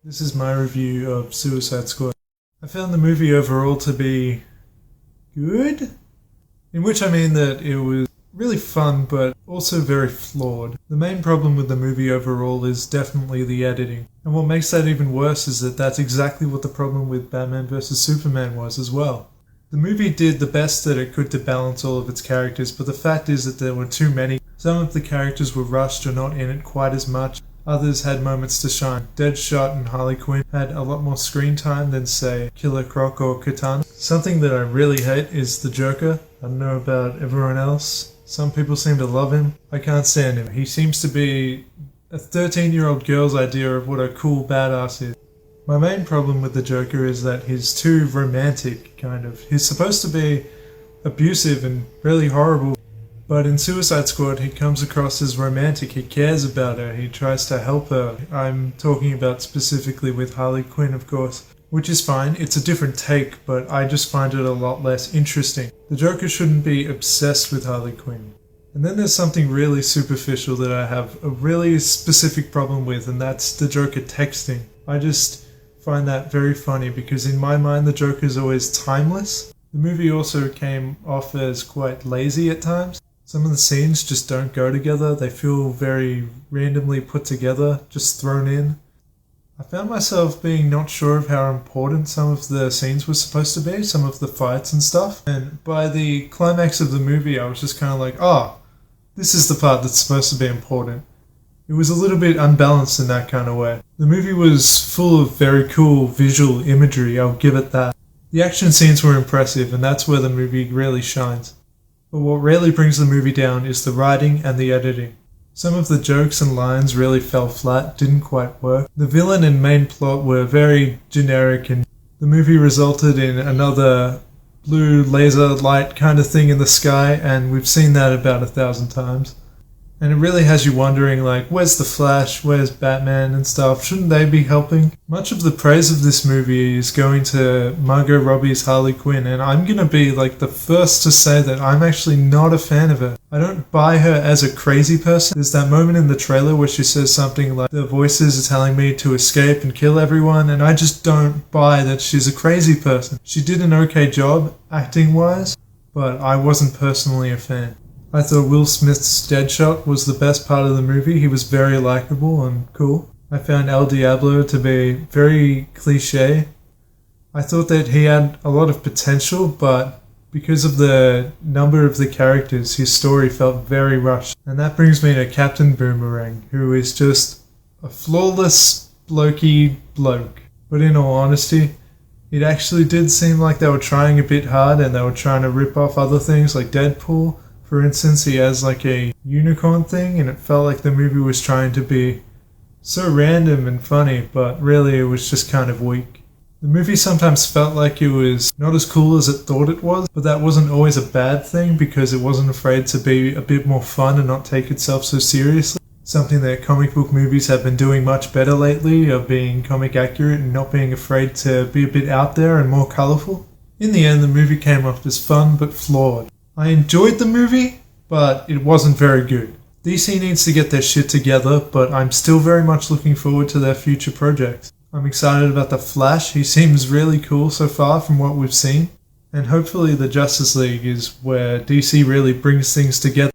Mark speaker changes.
Speaker 1: This is my review of Suicide Squad. I found the movie overall to be good, in which I mean that it was really fun but also very flawed. The main problem with the movie overall is definitely the editing, and what makes that even worse is that that's exactly what the problem with Batman vs Superman was as well. The movie did the best that it could to balance all of its characters, but the fact is that there were too many. Some of the characters were rushed or not in it quite as much. Others had moments to shine. Deadshot and Harley Quinn had a lot more screen time than, say, Killer Croc or Katana. Something that I really hate is the Joker. I don't know about everyone else. Some people seem to love him. I can't stand him. He seems to be a 13-year-old girl's idea of what a cool badass is. My main problem with the Joker is that he's too romantic, kind of. He's supposed to be abusive and really horrible. But in Suicide Squad, he comes across as romantic. He cares about her. He tries to help her. I'm talking about specifically with Harley Quinn, of course, which is fine. It's a different take, but I just find it a lot less interesting. The Joker shouldn't be obsessed with Harley Quinn. And then there's something really superficial that I have a really specific problem with, and that's the Joker texting. I just find that very funny because in my mind, the Joker is always timeless. The movie also came off as quite lazy at times. Some of the scenes just don't go together. They feel very randomly put together, just thrown in. I found myself being not sure of how important some of the scenes were supposed to be, some of the fights and stuff. And by the climax of the movie, I was just kind of like, oh, this is the part that's supposed to be important. It was a little bit unbalanced in that kind of way. The movie was full of very cool visual imagery, I'll give it that. The action scenes were impressive, and that's where the movie really shines. But what really brings the movie down is the writing and the editing. Some of the jokes and lines really fell flat, didn't quite work. The villain and main plot were very generic, and the movie resulted in another blue laser light kind of thing in the sky, and we've seen that about 1,000 times. And it really has you wondering, like, where's the Flash, where's Batman and stuff? Shouldn't they be helping? Much of the praise of this movie is going to Margot Robbie's Harley Quinn, and I'm gonna be, like, the first to say that I'm actually not a fan of her. I don't buy her as a crazy person. There's that moment in the trailer where she says something like, the voices are telling me to escape and kill everyone, and I just don't buy that she's a crazy person. She did an okay job, acting-wise, but I wasn't personally a fan. I thought Will Smith's Deadshot was the best part of the movie. He was very likable and cool. I found El Diablo to be very cliché. I thought that he had a lot of potential, but because of the number of the characters, his story felt very rushed. And that brings me to Captain Boomerang, who is just a flawless, blokey bloke. But in all honesty, it actually did seem like they were trying a bit hard and they were trying to rip off other things like Deadpool. For instance, he has like a unicorn thing, and it felt like the movie was trying to be so random and funny, but really it was just kind of weak. The movie sometimes felt like it was not as cool as it thought it was, but that wasn't always a bad thing because it wasn't afraid to be a bit more fun and not take itself so seriously. Something that comic book movies have been doing much better lately, of being comic accurate and not being afraid to be a bit out there and more colourful. In the end, the movie came off as fun but flawed. I enjoyed the movie, but it wasn't very good. DC needs to get their shit together, but I'm still very much looking forward to their future projects. I'm excited about the Flash. He seems really cool so far from what we've seen. And hopefully the Justice League is where DC really brings things together.